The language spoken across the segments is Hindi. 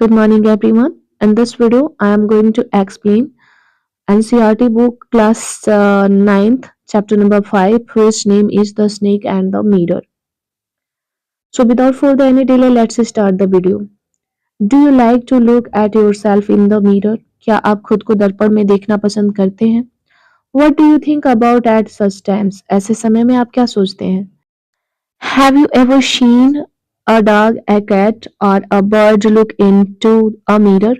Good morning, everyone. In this video, I am going to explain NCERT book class 9th, chapter number 5, whose name is The Snake and the Mirror. So, without further any delay, let's start the video. Do you like to look at yourself in the mirror? क्या आप खुद को दर्पण में देखना पसंद करते हैं? What do you think about at such times? ऐसे समय में आप क्या सोचते हैं? Have you ever seen a dog, a cat, or a bird look into a mirror?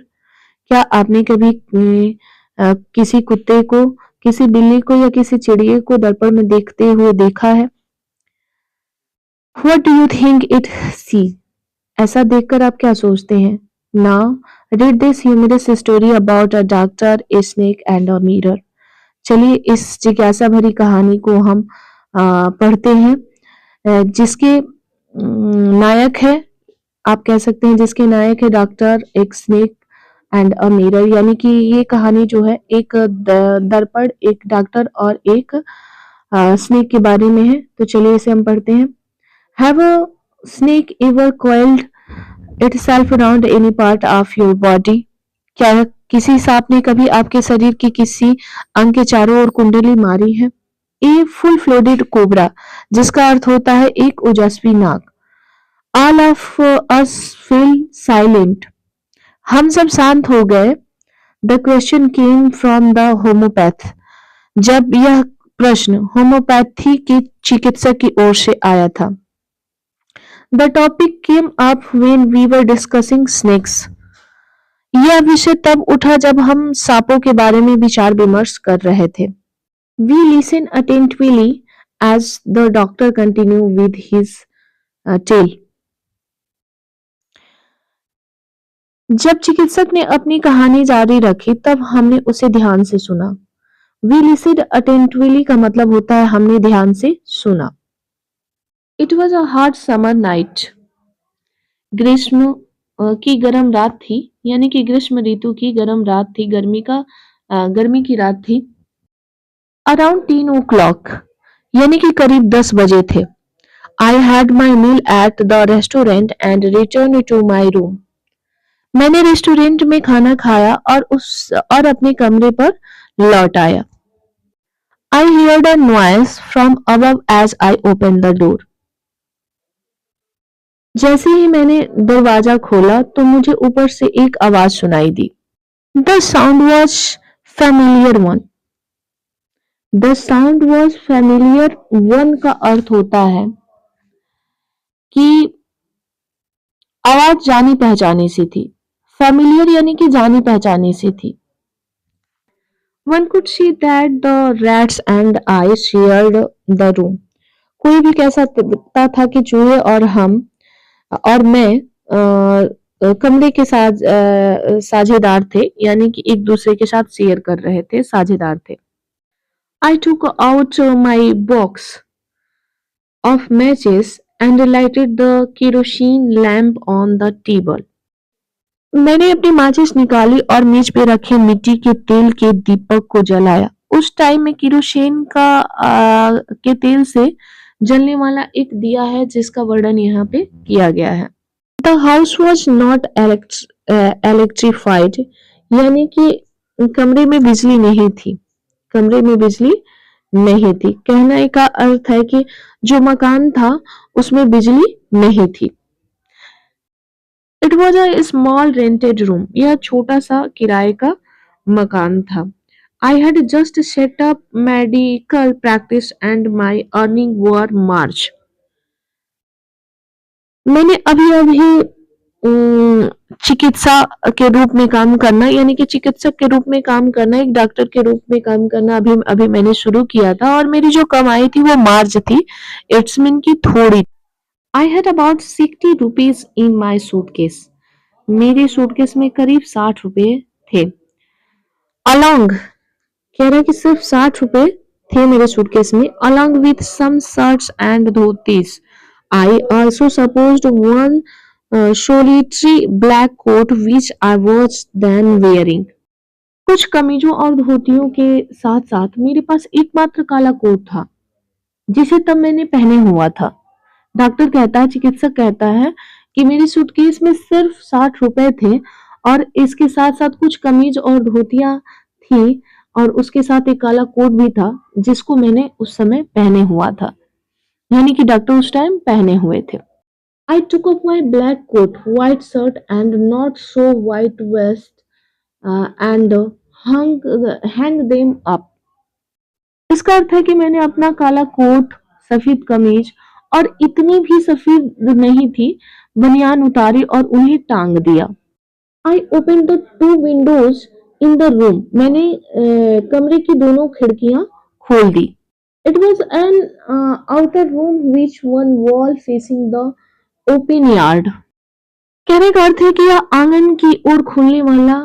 क्या आपने कभी किसी कुत्ते को, किसी बिल्ली को या किसी चिड़िया को दर्पण में देखते हुए देखा है? What do you think it see? ऐसा देखकर आप क्या सोचते हैं? Now read this humorous story about a doctor, a snake and a mirror. चलिए इस जिज्ञासा भरी कहानी को हम पढ़ते हैं, जिसके नायक है, आप कह सकते हैं जिसके नायक है डॉक्टर, एक स्नेक एंड अ मिरर, यानी कि ये कहानी जो है एक दर्पण, एक डॉक्टर और एक स्नेक के बारे में है। तो चलिए इसे हम पढ़ते हैं। Have a snake ever coiled itself around any part of your body? क्या किसी सांप ने कभी आपके शरीर के किसी अंग के चारों ओर कुंडली मारी है? ए फुल फ्लोडेड कोबरा, जिसका अर्थ होता है एक ओजस्वी नाग। All of us feel silent, हम सब शांत हो गए। The question came from the homeopath, जब यह प्रश्न होम्योपैथी के चिकित्सक की ओर से आया था। The topic came up when we were discussing snakes, यह विषय तब उठा जब हम सांपों के बारे में विचार विमर्श कर रहे थे। We listen attentively as the doctor continue with his tale, जब चिकित्सक ने अपनी कहानी जारी रखी तब हमने उसे ध्यान से सुना। वी लिसन अटेंटिवली का मतलब होता है हमने ध्यान से सुना। It was a hot summer night, ग्रीष्म की गर्म रात थी, यानी कि ग्रीष्म ऋतु की गर्म रात थी, गर्मी की रात थी। अराउंड 10 o'clock, यानी कि करीब 10 बजे थे। I had my meal at the restaurant and return to my room, मैंने रेस्टोरेंट में खाना खाया और अपने कमरे पर लौट आया। I heard a noise from above as I open the door, जैसे ही मैंने दरवाजा खोला तो मुझे ऊपर से एक आवाज सुनाई दी। The sound was familiar one, the sound was familiar one का अर्थ होता है कि आवाज जानी पहचानी सी थी। फैमिलियर यानी कि जानी पहचानी सी थी। One could see that the rats and I shared the room. कोई भी कह सकता था कि चूहे और हम और मैं कमरे के साथ साझेदार थे, यानी कि एक दूसरे के साथ शेयर कर रहे थे, साझेदार थे। I took out my box of matches and lighted the kerosene lamp on the table. मैंने अपनी माचिस निकाली और मेज पे रखे मिट्टी के तेल के दीपक को जलाया। उस टाइम में केरोसिन के तेल से जलने वाला एक दिया है जिसका वर्णन यहाँ पे किया गया है। The house was not electrified, यानी कि कमरे में बिजली नहीं थी, कमरे में बिजली नहीं थी। कहने का अर्थ है कि जो मकान था उसमें बिजली नहीं थी। It was a small rented room, यह छोटा सा किराए का मकान था। I had just set up medical practice and my earning were march, मैंने अभी चिकित्सा के रूप में काम करना, यानी कि चिकित्सक के रूप में काम करना, एक डॉक्टर के रूप में काम करना अभी मैंने शुरू किया था और मेरी जो कमाई थी वो मार्च थी, इट्स मीन की थोड़ी। I had about 60 rupees in my suitcase. मेरे सूटकेस में करीब 60 रुपए थे। Along, कह रहा है कि सिर्फ 60 रुपए थे मेरे सूटकेस में। Along with some shirts and dhotis, I also supposed one solitary black coat which I was then wearing. कुछ कमीजों और धोतियों के साथ साथ मेरे पास एकमात्र काला कोट था जिसे तब मैंने पहने हुआ था। डॉक्टर कहता है, चिकित्सक कहता है कि मेरी सूटकेस में सिर्फ 60 रुपए थे और इसके साथ साथ कुछ कमीज और धोतियां थी और उसके साथ एक काला कोट भी था जिसको मैंने उस समय पहने हुआ था, यानी कि डॉक्टर उस टाइम पहने हुए थे। I took off my black coat, white shirt, and not so white vest, and hang them up. इसका अर्थ है कि मैंने अपना काला कोट, सफेद कमीज और इतनी भी सफेद नहीं थी बनियान उतारी और उन्हें टांग दिया। I opened the two windows in the room. मैंने कमरे की दोनों खिड़कियां खोल दी। It was an outer room which one wall facing the open yard. कहने का अर्थ है कि यह आंगन की ओर खुलने वाला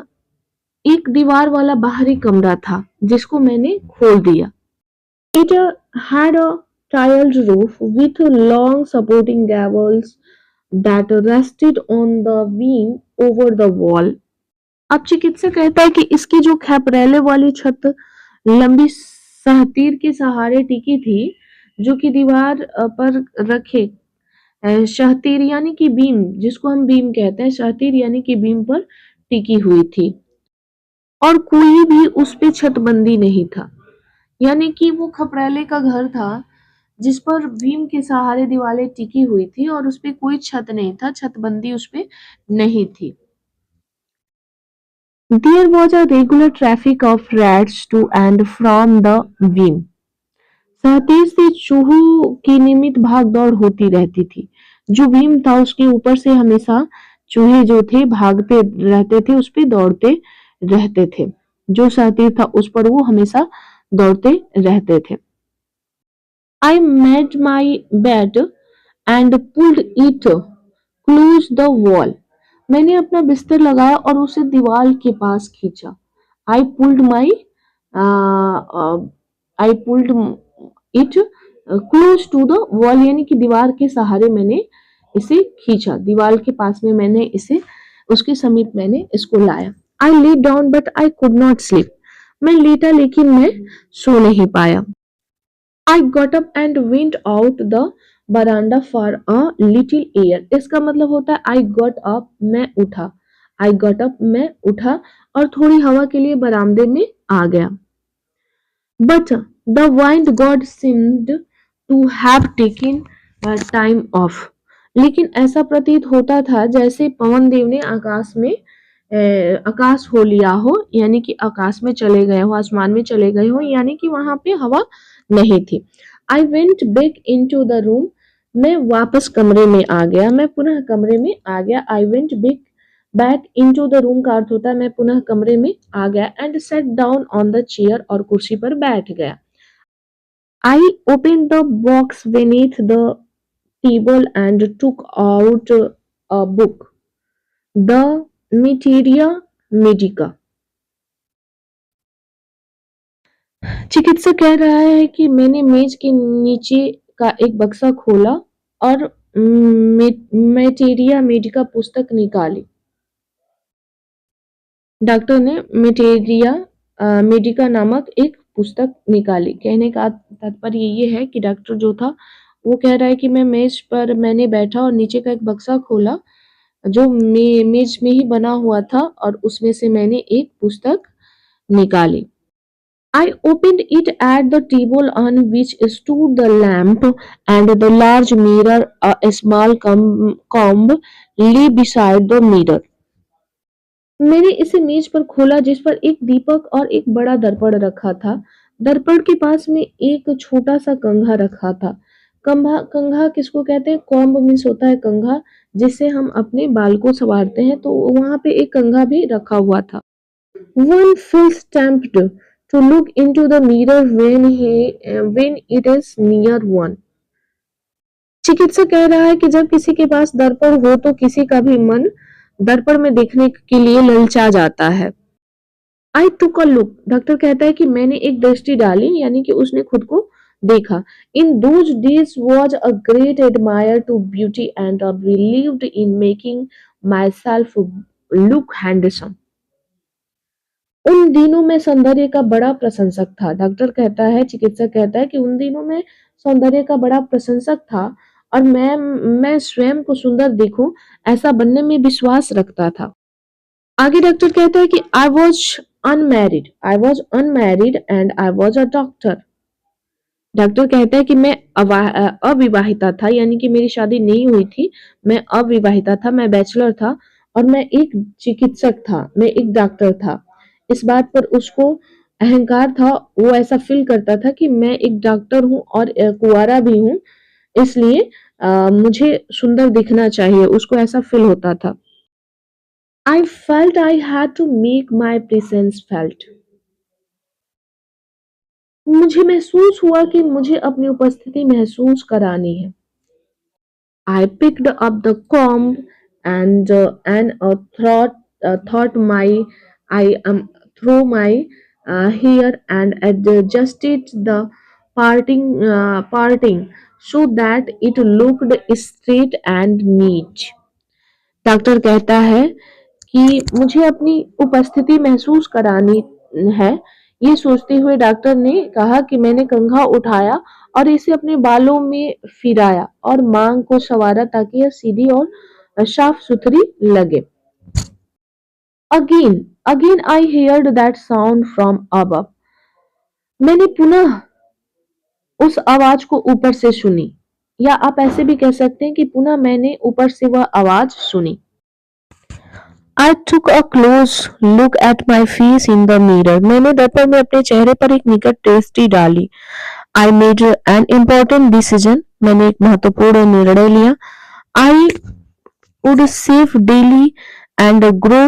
एक दीवार वाला बाहरी कमरा था जिसको मैंने खोल दिया। It had a tiled roof with long supporting gables that rested on the beam over the wall. अब चिकित्सक कहता है कि इसकी जो खैपरेले वाली छत लंबी सहतीर के सहारे टिकी थी जो कि दीवार पर रखे शहतीर यानी कि बीम, जिसको हम बीम कहते हैं, शहतीर यानी कि बीम पर टिकी हुई थी और कोई भी उस पे छतबंदी नहीं था, यानी कि वो खपरेले का घर था जिस पर बीम के सहारे दीवारें टिकी हुई थी और उस पे कोई छत नहीं था, छतबंदी उस पे नहीं थी। There was a regular traffic of rats to and from the beam. सहतीर से चूहों की नियमित भाग दौड़ होती रहती थी। जो बीम था उसके ऊपर से हमेशा चूहे जो थे भागते रहते थे, उस पे दौड़ते रहते थे। जो सहतीर था उस पर वो हमेशा दौड़ते रहते थे। I made my bed and pulled it close the wall. मैंने अपना बिस्तर लगाया और उसे दीवार के पास खींचा। I pulled my I pulled it close to the wall, यानी कि दीवार के सहारे मैंने इसे खींचा, दीवार के पास में मैंने इसे उसके समीप मैंने इसको लाया। I lay down but I could not sleep. मैं लेटा लेकिन मैं सो नहीं पाया। I got up and went out the veranda for a little air. इसका मतलब होता है I got up, मैं उठा। I got up, मैं उठा और थोड़ी हवा के लिए बरामदे में आ गया। But the wind god seemed to have taken time off. लेकिन ऐसा प्रतीत होता था जैसे पवन देव ने आकाश में आकाश हो लिया हो, यानी कि आकाश में चले गए हो, आसमान में चले गए हो, यानी कि वहां पे हवा नहीं थी। I went back into the room. मैं वापस कमरे में आ गया, मैं पुनः कमरे में आ गया। I went back into the room का अर्थ होता है मैं पुनः कमरे में आ गया and sat down on the chair और कुर्सी पर बैठ गया। I opened the box beneath the table and took out a book, The Materia Medica. चिकित्सक कह रहा है कि मैंने मेज के नीचे का एक बक्सा खोला और मेटेरिया मेडिका पुस्तक निकाली। डॉक्टर ने मेटेरिया मेडिका नामक एक पुस्तक निकाली। कहने का तात्पर्य ये है कि डॉक्टर जो था वो कह रहा है कि मैं मेज पर मैंने बैठा और नीचे का एक बक्सा खोला जो मेज में ही बना हुआ था और उसमें से मैंने एक पुस्तक निकाली। I opened it at the table on which stood the lamp and the large mirror. A small comb lay beside the mirror. मैंने इसे मेज पर खोला जिस पर एक दीपक और एक बड़ा दर्पण रखा था। दर्पण के पास में एक छोटा सा कंघा रखा था। कंघा किसको कहते हैं? कॉम्ब मीन्स होता है कंघा जिससे हम अपने बाल को संवारते हैं, तो वहां पे एक कंघा भी रखा हुआ था। One feels tempted to look into the mirror when it is near one. चिकित्सक कह रहा है कि जब किसी के पास दर्पण हो तो किसी का भी मन दर्पण में देखने के लिए ललचा जाता है। I took a look. Doctor कहता है कि मैंने एक दृष्टि डाली, यानी कि उसने खुद को देखा। In those days was a great admirer to beauty and believed in making myself look handsome. उन दिनों में सौंदर्य का बड़ा प्रशंसक था। डॉक्टर कहता है, चिकित्सक कहता है कि उन दिनों में सौंदर्य का बड़ा प्रशंसक था और मैं स्वयं को सुंदर दिखूं, ऐसा बनने में विश्वास रखता था। आगे डॉक्टर कहता है कि I was unmarried and I was a doctor. Doctor कहता है कि मैं अविवाहिता था, यानी कि मेरी शादी नहीं हुई थी। मैं अविवाहिता था, मैं बैचलर था और मैं एक चिकित्सक था, मैं एक डॉक्टर था। इस बात पर उसको अहंकार था। वो ऐसा फील करता था कि मैं एक डॉक्टर हूँ और कुंवारा भी हूँ, इसलिए मुझे सुंदर दिखना चाहिए, उसको ऐसा फील होता था। I felt I had to make my presence felt. मुझे महसूस हुआ कि मुझे अपनी उपस्थिति महसूस करानी है। I picked up the comb and thought my I through my hair and adjusted the parting so that it looked straight and neat. Doctor कहता है कि मुझे अपनी उपस्थिति महसूस करानी है। ये सोचते हुए डॉक्टर ने कहा कि मैंने कंघा उठाया और इसे अपने बालों में फिराया और मांग को संवारा ताकि यह सीधी और साफ सुथरी लगे। Again again I heard that sound from above. मैंने पुनः उस आवाज को ऊपर से सुनी, या आप ऐसे भी कह सकते हैं कि पुनः मैंने ऊपर से वह आवाज सुनी। I took a close look at my face in the mirror. मैंने दर्पण में अपने चेहरे पर एक निकट दृष्टि डाली। I made an important decision. मैंने एक महत्वपूर्ण निर्णय लिया। I would shave daily and grow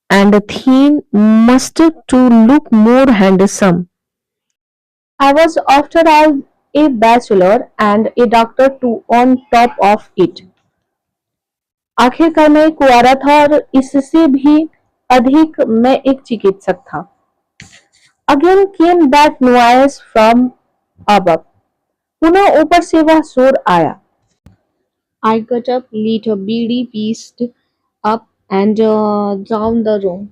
and thin mustard to look more handsome. I was after all a bachelor and a doctor too on top of it. आखिरकार मैं एक कुंवारा था और इससे भी अधिक मैं एक चिकित्सक था। Again came that noise from above. पुनः ऊपर से वह शोर आया। I got up, lit a bidi, paced up and down the room.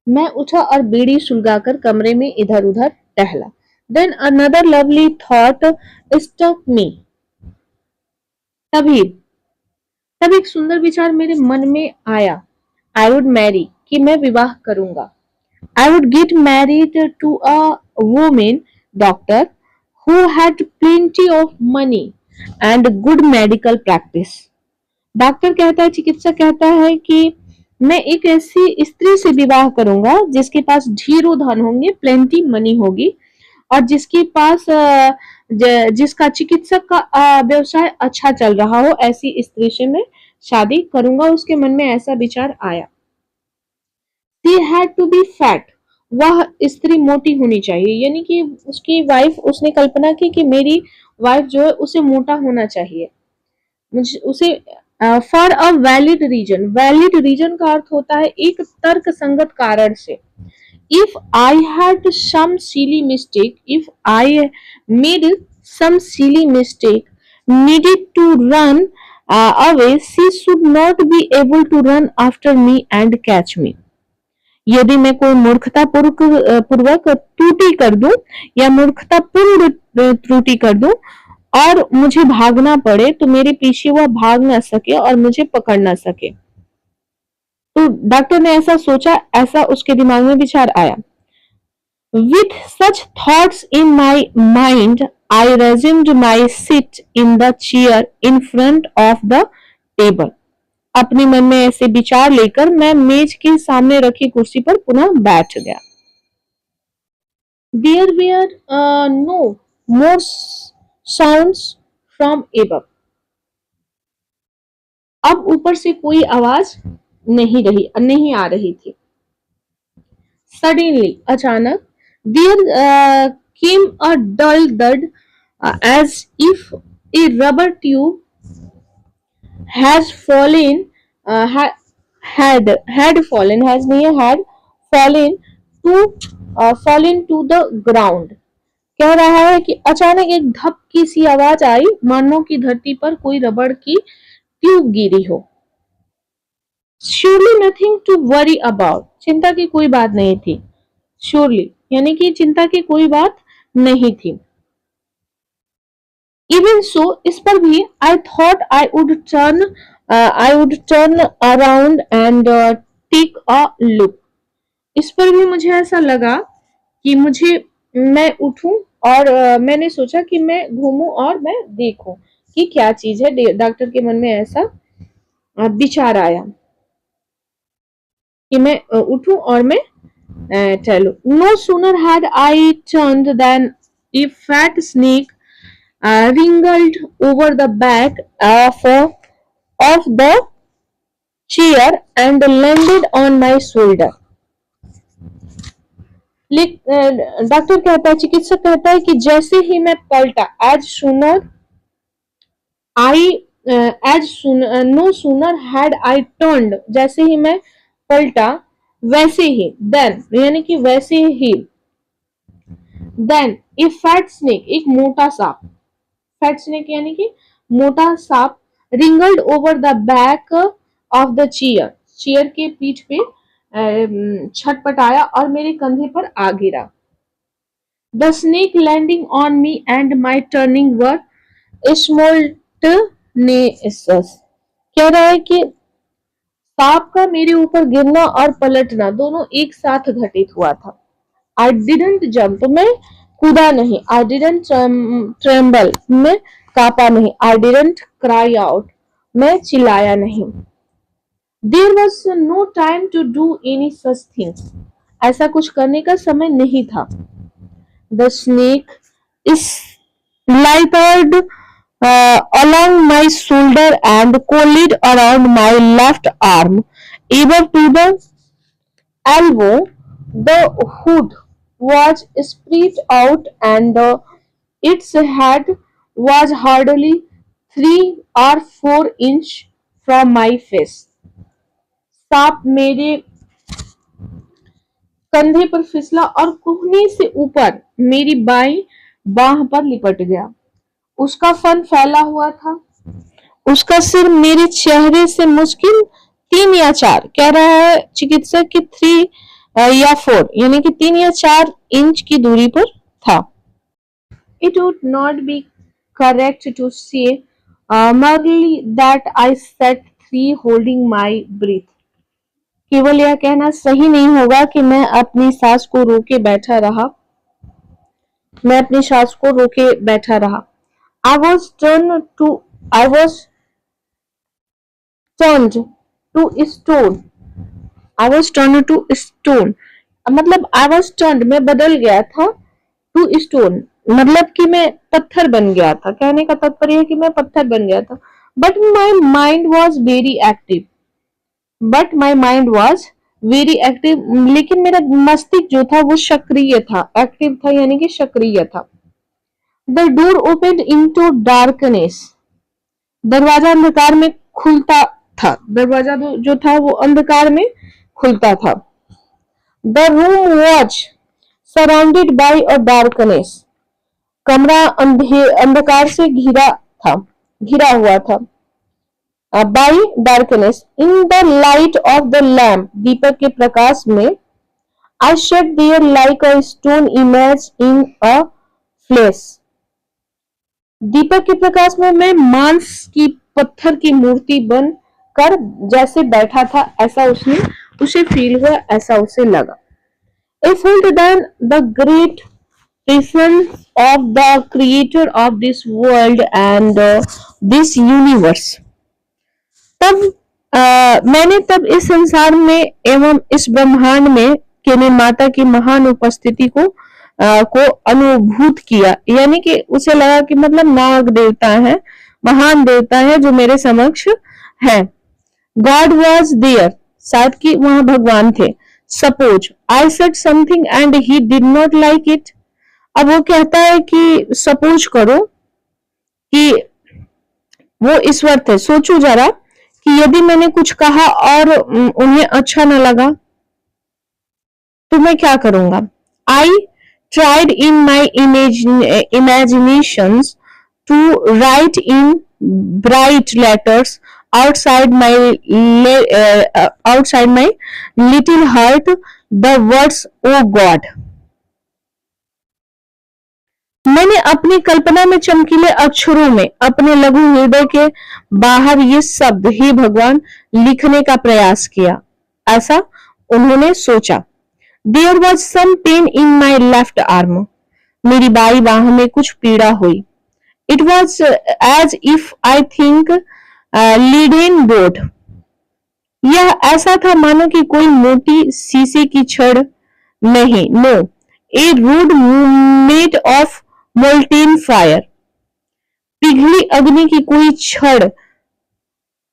मैं उठा और बीड़ी सुलगाकर कमरे में इधर उधर टहला। Then another lovely thought stuck me. तभी तब एक सुंदर विचार मेरे मन में आया। आई वुड मैरी, कि मैं विवाह करूंगा। I would get married to a women doctor who had plenty of money and good medical practice. Doctor कहता है, चिकित्सक कहता है कि मैं एक ऐसी स्त्री से विवाह करूंगा जिसके पास ढेरों धन होंगे, प्लेंटी मनी होगी और जिसके पास जिसका चिकित्सक का व्यवसाय अच्छा चल रहा हो, ऐसी स्त्री से मैं शादी करूंगा। उसके मन में ऐसा विचार आया। She had to be fat. वह स्त्री मोटी होनी चाहिए, यानी कि उसकी वाइफ, उसने कल्पना की कि मेरी वाइफ जो है उसे मोटा होना चाहिए। मुझे उसे फॉर अ वैलिड रीजन का अर्थ होता है एक तर्क संगत कारण से। If I had some silly mistake, if I made some silly mistake, needed to run away, she should not be able to run after me and catch me. यदि मैं कोई मूर्खता पूर्वक त्रुटि कर दूं या मूर्खतापूर्ण त्रुटि कर दूं और मुझे भागना पड़े तो मेरे पीछे वह भाग ना सके और मुझे पकड़ ना सके। तो डॉक्टर ने ऐसा सोचा, ऐसा उसके दिमाग में विचार आया। With such thoughts in my mind, I resumed my seat in the chair in front of the table. अपने मन में ऐसे विचार लेकर मैं मेज के सामने रखी कुर्सी पर पुनः बैठ गया। There were no more sounds from above. अब ऊपर से कोई आवाज नहीं आ रही थी। Suddenly, अचानक, there came a dull thud as if a rubber tube has fallen, had fallen, has नहीं had fallen fallen to the ground. कह रहा है कि अचानक एक धपकी सी आवाज आई, मानो कि धरती पर कोई रबड़ की ट्यूब गिरी हो। Surely nothing to worry about. चिंता की कोई बात नहीं थी। Surely यानी कि चिंता की कोई बात नहीं थी। इवन सो इस पर भी I thought I would turn around and take a look. इस पर भी मुझे ऐसा लगा कि मुझे मैं उठूं और मैंने सोचा कि मैं घूमूं और मैं देखूं कि क्या चीज है। डॉक्टर के मन में ऐसा विचार आया कि मैं उठूं और मैं टहलूं। No sooner had I turned then a fat snake wrinkled over the back of the chair and landed on my shoulder. Doctor कहता है, चिकित्सक कहता है कि जैसे ही मैं पलटा, as sooner I as no sooner had I turned, जैसे ही मैं पलटा वैसे ही, देन यानी कि वैसे ही, देन ए फैट स्नेक, एक मोटा सांप, फैट स्नेक यानी कि मोटा सांप, wriggled over the back of the chair, chair के पीठ पे छटपटाया और मेरे कंधे पर आ गिरा। The snake landing on me and my turning were स्मोल्टनेसस। कह रहा है कि सांप का मेरे ऊपर गिरना और पलटना दोनों एक साथ घटित हुआ था। आई डिडंट जंप, मैं कूदा नहीं। आई डिडंट ट्रेम्बल, मैं कांपा नहीं। आई डिडंट क्राई आउट, मैं चिल्लाया नहीं। There was no time to do any such things, ऐसा कुछ करने का समय नहीं था। The snake is lighted along my shoulder and coiled around my left arm, ever to the elbow. The hood was spread out and its head was hardly 3 or 4 inch from my face. सांप मेरे कंधे पर फिसला और कोहनी से ऊपर मेरी बाई बाह पर लिपट गया। उसका फन फैला हुआ था। उसका सिर मेरे चेहरे से मुश्किल 3 या 4, कह रहा है चिकित्सक की 3 या 4 यानी कि 3 या 4 इंच की दूरी पर था। It would not be correct to say merely that I sat free holding my breath. केवल यह कहना सही नहीं होगा कि मैं अपनी सांस को रोके बैठा रहा। मैं अपनी सांस को रोके बैठा रहा। I was turned to stone. I was turned to stone. मतलब I was turned, मैं बदल गया था, to stone मतलब कि मैं पत्थर बन गया था। कहने का तात्पर्य है कि मैं पत्थर बन गया था। But my mind was very active. But my mind was very active. लेकिन मेरा मस्तिष्क जो था वो सक्रिय था। एक्टिव था यानी कि सक्रिय था। The door opened into darkness. दरवाजा अंधकार में खुलता था। दरवाजा जो था वो अंधकार में खुलता था। The room was surrounded by a darkness. कमरा अंधकार से घिरा हुआ था। By darkness, in the light of the lamp, दीपक के प्रकाश में, I sat there like a stone image in a flesh. दीपक के प्रकाश में मैं मांस की पत्थर की मूर्ति बन कर जैसे बैठा था, ऐसा उसे फील हुआ, ऐसा उसे लगा। I felt then the great presence of the creator of this world and this universe. तब मैंने तब इस संसार में एवं इस ब्रह्मांड में के निर्माता की महान उपस्थिति को अनुभूत किया। यानी कि उसे लगा कि मतलब नाग देवता है, महान देवता है जो मेरे समक्ष है। God was there, शायद कि वहां भगवान थे। Suppose I said something and he did not like it. अब वो कहता है कि सपोज करो कि वो ईश्वर थे। सोचो जरा कि यदि मैंने कुछ कहा और उन्हें अच्छा न लगा तो मैं क्या करूंगा। I tried in my imaginations to write in bright letters outside my little heart the words, "Oh God." मैंने अपनी कल्पना में चमकीले अक्षरों में अपने लघु हृदय के बाहर ये शब्द हे भगवान लिखने का प्रयास किया। ऐसा उन्होंने सोचा। There was some pain in my left arm. मेरी बाई बाह में कुछ पीड़ा हुई। It was as if I think leaden board. यह ऐसा था मानो कि कोई मोटी शीशे की छड़ नहीं, no, a rod made of molten fire. पिघली अग्नि की कोई छड़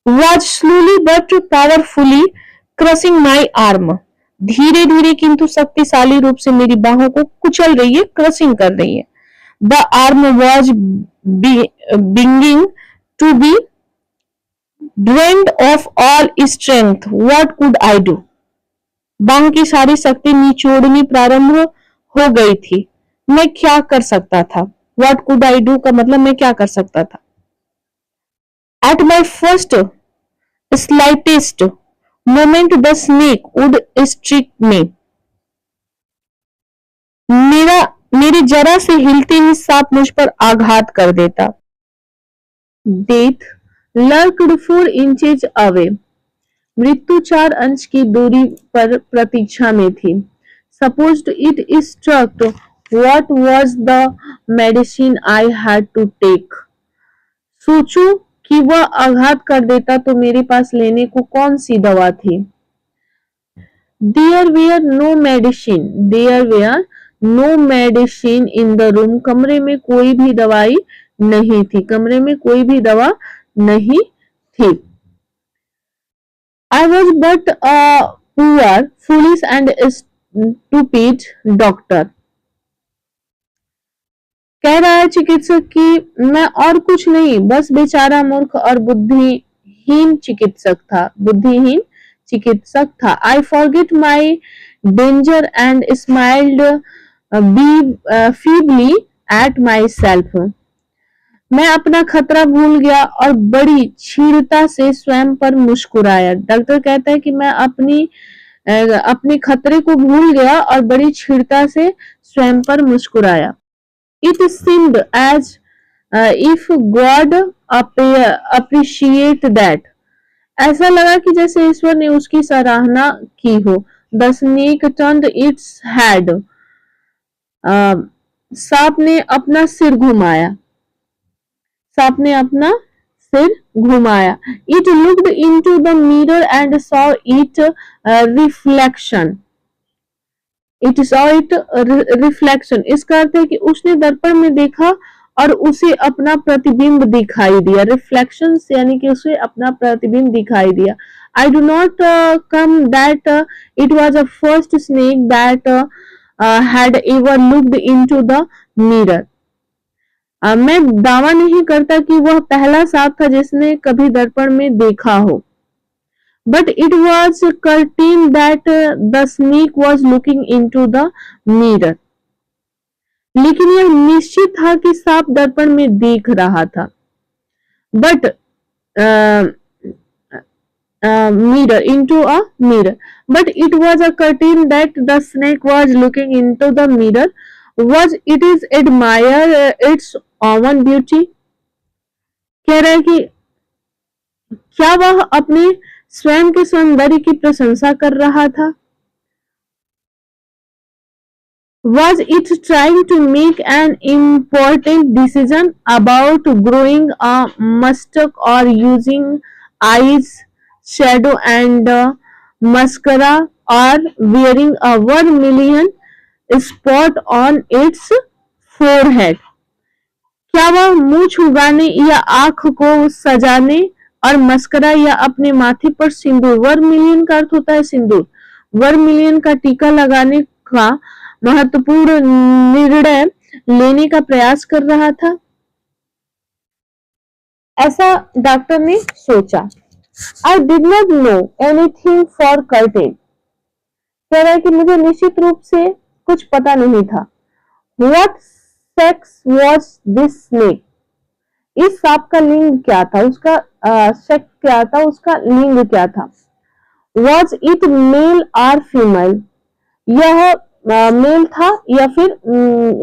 was slowly but powerfully crossing my arm. धीरे धीरे किंतु शक्तिशाली रूप से मेरी बाहों को कुचल रही है, क्रसिंग कर रही है। The arm was beginning to be drained of all strength. What could I do? बाह की सारी शक्ति निचोड़नी प्रारंभ हो गई थी। मैं क्या कर सकता था? व्हाट कुड आई डू का मतलब मैं क्या कर सकता था? At my first slightest moment the snake would strike me. मेरे जरा से हिलते ही सांप मुझ पर आघात कर देता। Death lurked 4 inches away. मृत्यु 4 अंश की दूरी पर प्रतीक्षा में थी। Supposed it struck, what was the medicine I had to take? सोचो कि वह आघात कर देता तो मेरे पास लेने को कौन सी दवा थी? There were no medicine. There were no medicine in the room. कमरे में कोई भी दवाई नहीं थी। कमरे में कोई भी दवा नहीं थी। I was but a poor, foolish and stupid doctor. कह रहा है चिकित्सक कि मैं और कुछ नहीं, बस बेचारा मूर्ख और बुद्धिहीन चिकित्सक था। I forget my danger and smiled feebly at myself. मैं अपना खतरा भूल गया और बड़ी क्षीणता से स्वयं पर मुस्कुराया। डॉक्टर कहता है कि मैं अपने खतरे को भूल गया और बड़ी क्षीणता से स्वयं पर मुस्कुराया। It seemed as if God appreciate that. ऐसा लगा कि जैसे ईश्वर ने उसकी सराहना की हो। The snake turned its head. सांप ने अपना सिर घुमाया। सांप ने अपना सिर घुमाया। It looked into the mirror and saw it reflection. It saw it reflection. इसका अर्थ है कि उसने दर्पण में देखा और उसे अपना प्रतिबिंब दिखाई दिया। Reflection यानी कि उसे अपना प्रतिबिंब दिखाई दिया। I do not come that it was a first snake that had ever looked into the mirror. मैं दावा नहीं करता कि वह पहला सांप था जिसने कभी दर्पण में देखा हो। But it was certain that the snake was looking into the mirror. लेकिन यह निश्चित था कि सांप दर्पण में देख रहा था। But mirror into a mirror. But it was a curtain that the snake was looking into the mirror. Was it is admire its own beauty? कह रहा है कि क्या वह अपने स्वयं के सौंदर्य की प्रशंसा कर रहा था? Was it trying to make an important decision about growing a mustache or using eyes shadow and mascara or wearing a vermilion spot on its forehead? क्या वह मूछ उगाने या आंख को सजाने और मस्करा या अपने माथे पर सिंदूर, वर्मिलियन का अर्थ होता है सिंदूर, वर्मिलियन का टीका लगाने का महत्वपूर्ण निर्णय लेने का प्रयास कर रहा था? ऐसा डॉक्टर ने सोचा। I did not know anything for certain. कह रहा है कि मुझे निश्चित रूप से कुछ पता नहीं था। What sex was this snake? इस सांप का लिंग क्या था? उसका सेक्स क्या था? उसका लिंग क्या था? Was it male or female? यह मेल था या फिर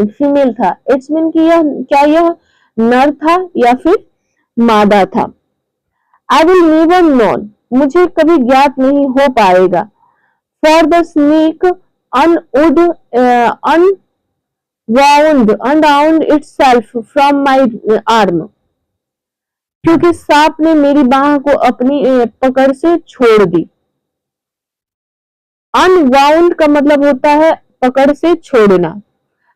फीमेल था? इट्स मीन कि यह क्या यह नर था या फिर मादा था? आई विल नेवर नोन, मुझे कभी ज्ञात नहीं हो पाएगा। For the snake unwound unwound itself from my arm, क्योंकि सांप ने मेरी बाह को अपनी पकड़ से छोड़ दी। अनवाउंड का मतलब होता है पकड़ से छोड़ना।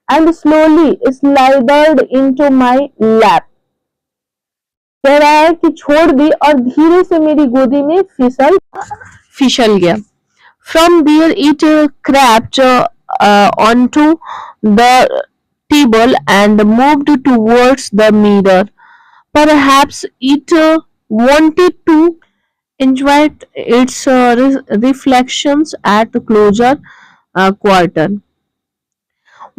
And slowly slithered into my lap, कह रहा है कि छोड़ दी और धीरे से मेरी गोदी में फिसल गया। From there it crept onto the table and moved towards the mirror. Perhaps it wanted to enjoy its reflections at closer quarter.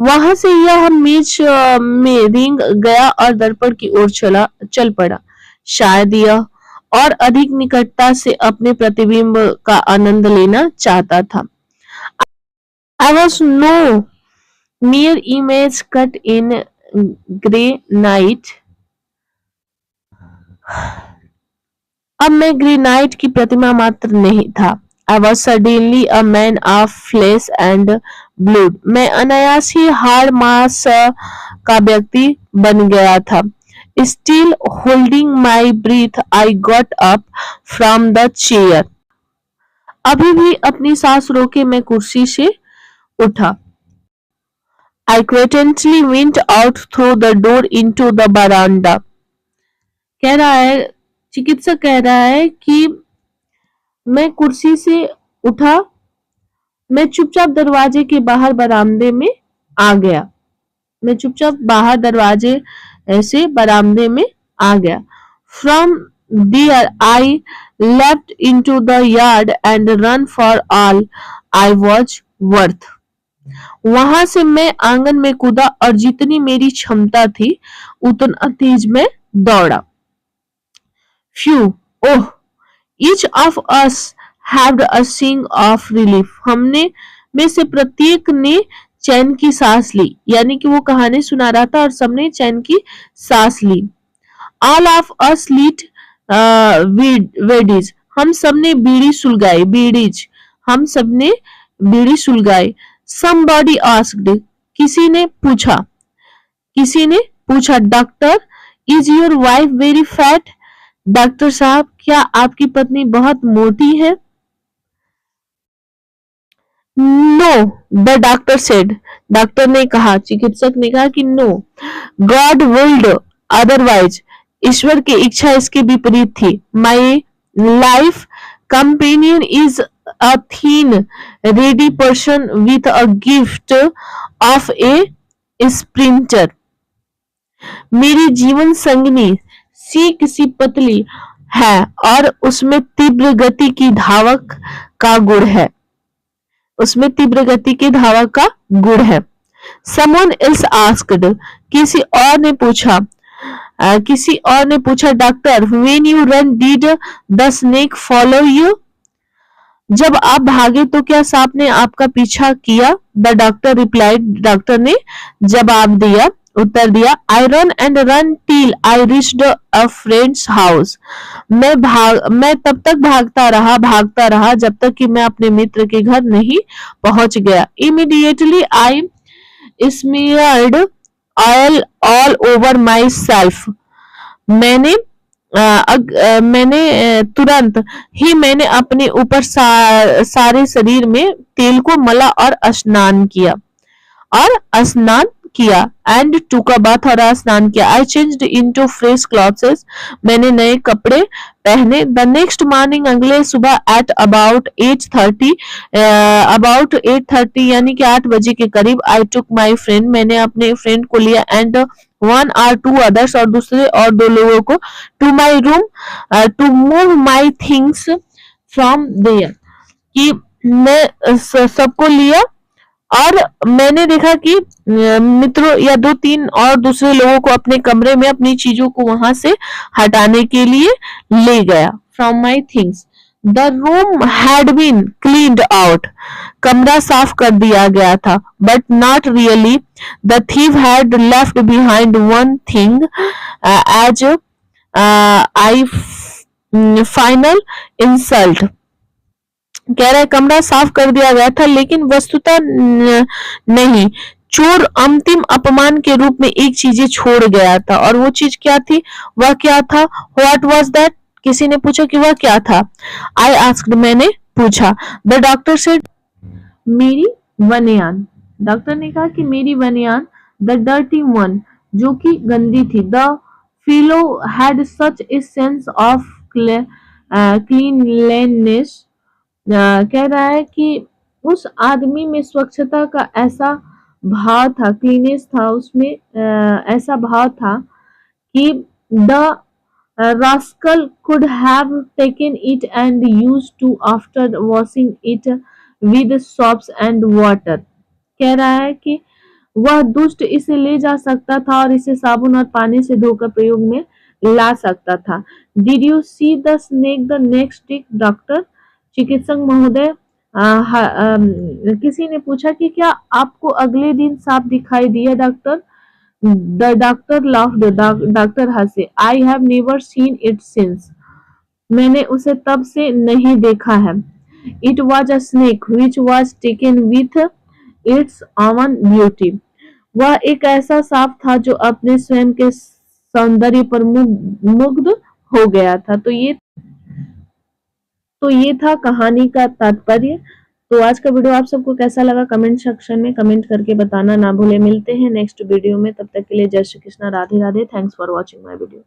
वहां से यह मेज में रेंग गया और दर्पण की ओर चल पड़ा। शायद यह और अधिक निकटता से अपने प्रतिबिंब का आनंद लेना चाहता था। I was no mere image cut in grey night. अब मैं ग्रेनाइट की प्रतिमा मात्र नहीं था। I was suddenly a man of flesh and blood. मैं अनायास ही हाड़ मांस का व्यक्ति बन गया था। Still holding my breath, I got up from the chair. अभी भी अपनी सांस रोके मैं कुर्सी से उठा। I quietly went out through the door into the veranda. कह रहा है, चिकित्सक कह रहा है कि मैं कुर्सी से उठा, मैं चुपचाप दरवाजे के बाहर बरामदे में आ गया। मैं चुपचाप बाहर दरवाजे से बरामदे में आ गया। From there I leapt into the yard and ran for all I was worth. वहां से मैं आंगन में कूदा और जितनी मेरी क्षमता थी उतना तेज मैं दौड़ा। Phew, oh, each of us had a sigh of relief. हमने में से प्रत्येक ने चैन की सांस ली, यानी कि वो कहानी सुना रहा था और सबने चैन की सांस ली। All of us lit weedies. हम सबने बीड़ी सुलगाई, बीड़ीज, हम सबने बीड़ी सुलगाई। Somebody asked, किसी ने पूछा, doctor, is your wife very fat? Doctor साहब, क्या आपकी पत्नी बहुत मोटी है? No, the doctor said. Doctor ने कहा, चिकित्सक ने कहा कि no. God willed otherwise. ईश्वर की इच्छा इसके विपरीत थी। My life companion is a thin, ready person with a gift of a sprinter. मेरी जीवन संगिनी सी किसी पतली है और उसमें तीव्र गति की धावक का गुण है। उसमें तीव्र गति के धावक का गुण है। Someone else asked. किसी और ने पूछा, doctor, when you run did the snake follow you? जब आप भागे तो क्या सांप ने आपका पीछा किया? The doctor replied. डॉक्टर ने उत्तर दिया, I run and run till I reached a friend's house. मैं तब तक भागता रहा जब तक कि मैं अपने मित्र के घर नहीं पहुंच गया। Immediately I smeared oil all over myself. मैंने तुरंत ही मैंने अपने ऊपर सारे शरीर में तेल को मला और स्नान किया एंड टूक अ बाथ और स्नान किया। आई चेंज्ड इनटू फ्रेश क्लॉथ्स. मैंने नए कपड़े पहने। द नेक्स्ट मॉर्निंग, अगले सुबह एट अबाउट 8:30 यानी कि 8 बजे के करीब, आई टुक माई फ्रेंड, मैंने अपने फ्रेंड को लिया, एंड 1 or 2 others और दूसरे और 2 लोगों को, to my room to move my things from there, कि मैं सबको लिया और मैंने देखा कि मित्रों या 2-3 और दूसरे लोगों को अपने कमरे में अपनी चीजों को वहां से हटाने के लिए ले गया। From my things, the room had been cleaned out, कमरा साफ कर दिया गया था, but not really, the thief had left behind one thing as I final insult. कह रहा है कमरा साफ कर दिया गया था लेकिन वस्तुतः नहीं, चोर अंतिम अपमान के रूप में एक चीजें छोड़ गया था, और वो चीज क्या थी, वह क्या था, व्हाट वाज दैट, किसी ने पूछा कि वह क्या था। आई आस्क्ड, मैंने पूछा। द डॉक्टर सेड, मेरी बनियान, डॉक्टर ने कहा कि मेरी बनियान, द डर्टी वन, जो कि गंदी थी, the fellow had such a sense of cleanliness, कह रहा है कि उस आदमी में स्वच्छता का ऐसा भाव था, क्लीनेस था उसमें, ऐसा भाव था कि the rascal could have taken it and used to after washing it with soaps and water। कह रहा है कि वह दुष्ट इसे ले जा सकता था और इसे साबुन और पानी से धोकर प्रयोग में ला सकता था। Did you see the snake the next day doctor, चिकित्सक महोदय, किसी ने पूछा कि क्या आपको अगले दिन सांप दिखाई दिया doctor. The doctor laughed, doctor हंसे। I have never seen it since, मैंने उसे तब से नहीं देखा है। It was a snake which was taken with its own beauty, वह एक ऐसा सांप था जो अपने स्वयं के सौंदर्य पर मुग्ध हो गया था। तो ये था कहानी का तात्पर्य। तो आज का वीडियो आप सबको कैसा लगा कमेंट सेक्शन में कमेंट करके बताना ना भूले। मिलते हैं नेक्स्ट वीडियो में, तब तक के लिए जय Shri Krishna, Radhe Radhe. Thanks for watching my video.